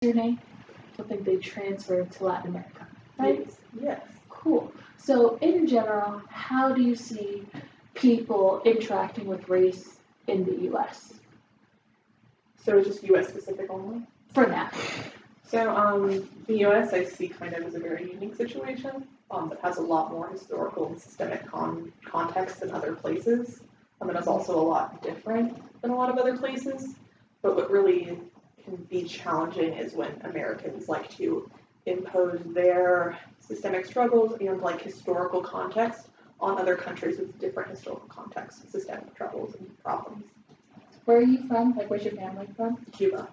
Journey. I think they transferred to Latin America, right? Yes. Cool. So in general, how do you see people interacting with race in the U.S.? So it's just U.S. specific only? For now. So the U.S. I see kind of as a very unique situation that has a lot more historical and systemic context than other places. And it's also a lot different than a lot of other places. But what really can be challenging is when Americans like to impose their systemic struggles and like historical context on other countries with different historical context, systemic troubles and problems. Where are you from? Like, where's your family from? Cuba.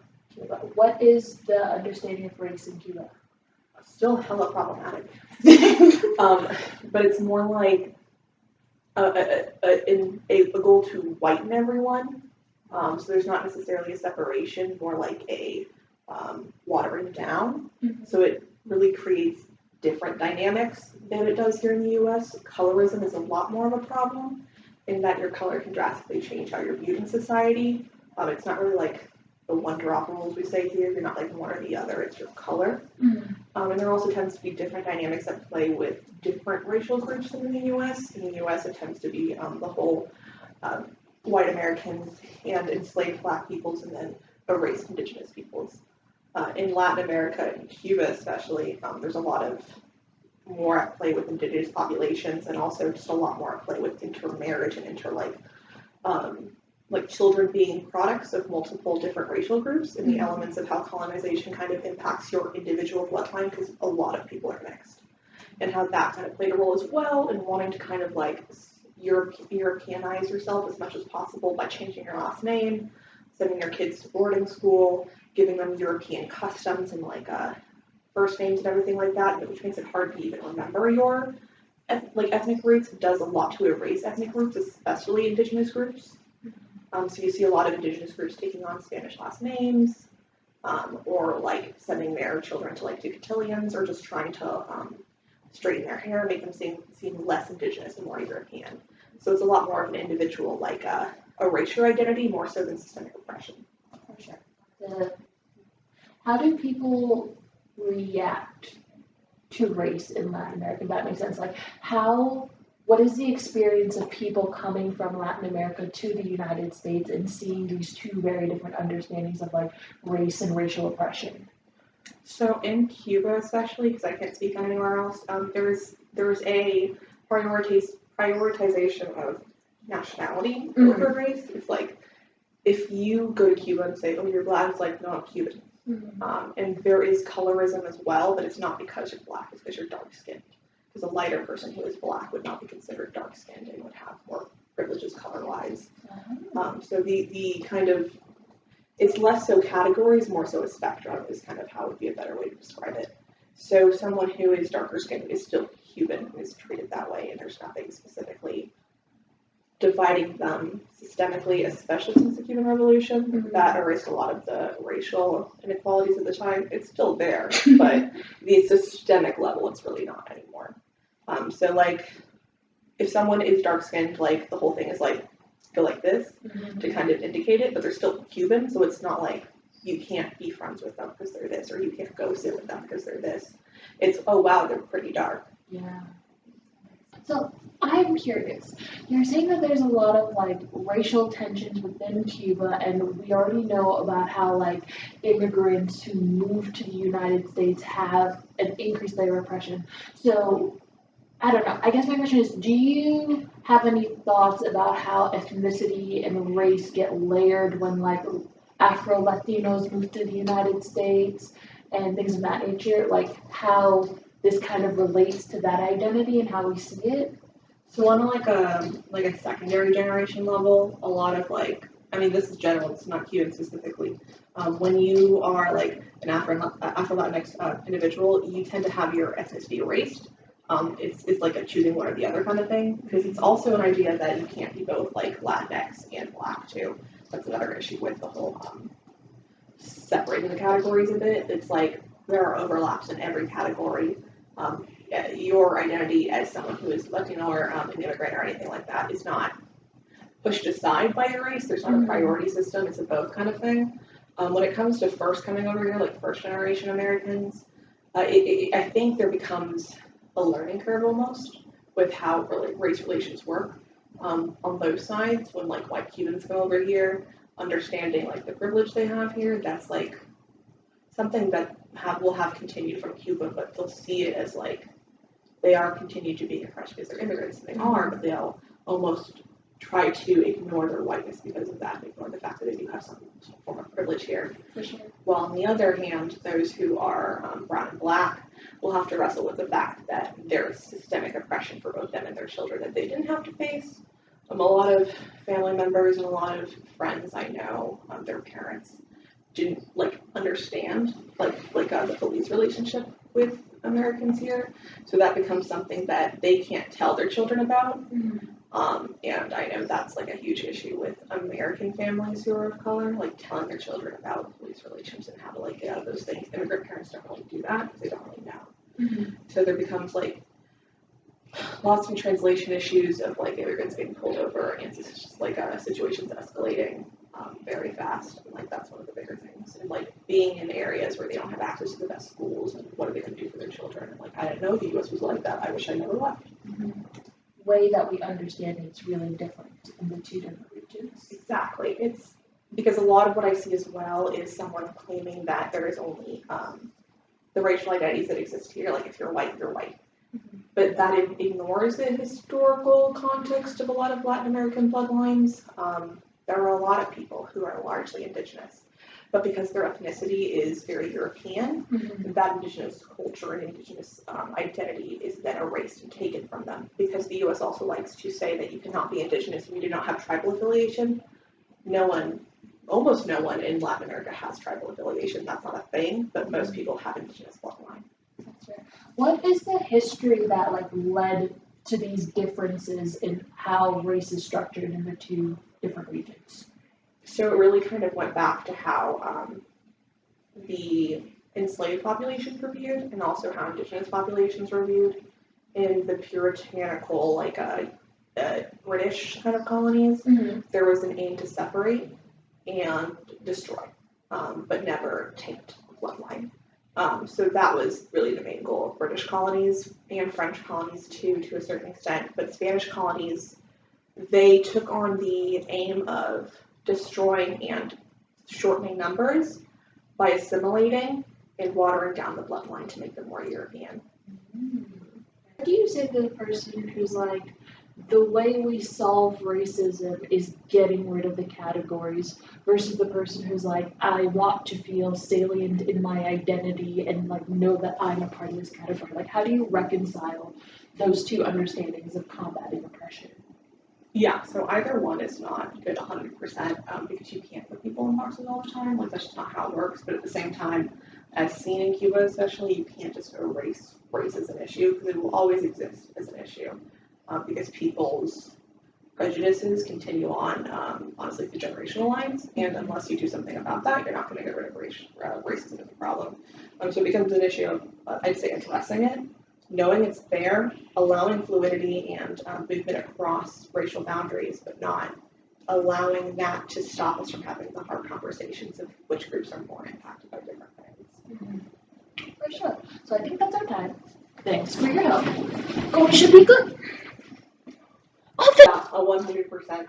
What is the understanding of race in Cuba? Still hella problematic. But it's more like a goal to whiten everyone. So there's not necessarily a separation, more like a watering down. Mm-hmm. So it really creates different dynamics than it does here in the U.S. Colorism is a lot more of a problem in that your color can drastically change how you're viewed in society. It's not really like the one drop rules we say here. You're not like one or the other. It's your color. Mm-hmm. And there also tends to be different dynamics that play with different racial groups than in the U.S. In the U.S., it tends to be the whole white Americans and enslaved Black peoples, and then erased indigenous peoples. In Latin America, in Cuba especially, there's a lot of more at play with indigenous populations, and also just a lot more at play with intermarriage and like children being products of multiple different racial groups, and the elements of how colonization kind of impacts your individual bloodline, because a lot of people are mixed, and how that kind of played a role as well in wanting to kind of like Europeanize yourself as much as possible by changing your last name, sending your kids to boarding school, giving them European customs and like first names and everything like that, which makes it hard to even remember your ethnic roots. It does a lot to erase ethnic roots, especially indigenous groups. So you see a lot of indigenous groups taking on Spanish last names, or like sending their children to like do cotillions, or just trying to straighten their hair, make them seem less indigenous and more European. So it's a lot more of an individual, like a racial identity, more so than systemic oppression. For sure. How do people react to race in Latin America? If that makes sense. Like, what is the experience of people coming from Latin America to the United States and seeing these two very different understandings of like race and racial oppression? So in Cuba, especially, because I can't speak on anywhere else, there's a prioritization of nationality over race. It's like, if you go to Cuba and say, oh, you're Black, it's like, no, I'm Cuban. Mm-hmm. And there is colorism as well, but it's not because you're Black, it's because you're dark-skinned. Because a lighter person who is Black would not be considered dark-skinned and would have more privileges color-wise. So the kind of, it's less so categories, more so a spectrum is kind of how would be a better way to describe it. So someone who is darker skinned is still Cuban, is treated that way, and there's nothing specifically dividing them systemically, especially since the Cuban Revolution, that erased a lot of the racial inequalities at the time. It's still there, but the systemic level, it's really not anymore. So like, if someone is dark skinned, like the whole thing is like, go like this to kind of indicate it, but they're still Cuban, so it's not like you can't be friends with them because they're this, or you can't go sit with them because they're this. It's, oh wow, they're pretty dark. Yeah. So I'm curious. You're saying that there's a lot of like racial tensions within Cuba, and we already know about how like immigrants who move to the United States have an increased layer of oppression. So I don't know. I guess my question is, do you have any thoughts about how ethnicity and race get layered when like Afro-Latinos move to the United States and things of that nature? Like how this kind of relates to that identity and how we see it? So on like a secondary generation level, a lot of like, I mean, this is general, it's not Cuban specifically. When you are like an Afro-Latinx individual, you tend to have your ethnicity erased. It's like a choosing one or the other kind of thing, because it's also an idea that you can't be both like Latinx and Black too. That's another issue with the whole separating the categories a bit. It's like there are overlaps in every category. Your identity as someone who is Latino or an immigrant or anything like that is not pushed aside by your race. There's not a priority system. It's a both kind of thing. When it comes to first coming over here, like first generation Americans, I think there becomes a learning curve almost with how race relations work on both sides. When like white Cubans come over here, understanding like the privilege they have here, that's like something that will have continued from Cuba, but they'll see it as like they are continued to be oppressed because they're immigrants, and they are, but they'll almost try to ignore their whiteness because of that, ignore the fact that they do have some form of privilege here. For sure. While on the other hand, those who are brown and black will have to wrestle with the fact that there is systemic oppression for both them and their children that they didn't have to face. A lot of family members and a lot of friends I know, their parents didn't like understand the police relationship with Americans here, so that becomes something that they can't tell their children about. And I know that's like a huge issue with American families who are of color, like telling their children about police relations and how to like get out of those things. Immigrant parents don't really do that because they don't really know. So there becomes like lots of translation issues of like immigrants being pulled over and it's just like situations escalating very fast, and like that's one of the bigger things. And like being in areas where they don't have access to the best schools, and what are they going to do for their children? And like I didn't know the U.S. was like that. I wish I never left. Way that we understand it's really different in the two different regions. Exactly. It's because a lot of what I see as well is someone claiming that there is only the racial identities that exist here. Like if you're white, you're white. But that ignores the historical context of a lot of Latin American bloodlines. There are a lot of people who are largely indigenous, but because their ethnicity is very European, that indigenous culture and indigenous identity is then erased and taken from them. Because the U.S. also likes to say that you cannot be indigenous if you do not have tribal affiliation. Almost no one in Latin America has tribal affiliation. That's not a thing, but most people have indigenous bloodline. That's right. What is the history that like led to these differences in how race is structured in the two different regions? So it really kind of went back to how the enslaved populations were viewed and also how indigenous populations were viewed in the puritanical, like British kind of colonies. There was an aim to separate and destroy, but never taint bloodline. So that was really the main goal of British colonies and French colonies too, to a certain extent. But Spanish colonies, they took on the aim of destroying and shortening numbers by assimilating and watering down the bloodline to make them more European. How do you say the person who's like, the way we solve racism is getting rid of the categories versus the person who's like, I want to feel salient in my identity and like know that I'm a part of this category? Like, how do you reconcile those two understandings of combating oppression? Yeah, so either one is not good 100% because you can't put people in boxes all the time. Like, that's just not how it works. But at the same time, as seen in Cuba especially, you can't just erase race as an issue because it will always exist as an issue. Because people's prejudices continue on, honestly, the generational lines, and unless you do something about that, you're not going to get rid of racism as a problem. So it becomes an issue of, I'd say, addressing it, knowing it's there, allowing fluidity and movement across racial boundaries, but not allowing that to stop us from having the hard conversations of which groups are more impacted by different things. For sure. So I think that's our time. Thanks for your help. Oh, we should be good. Yeah, 100%.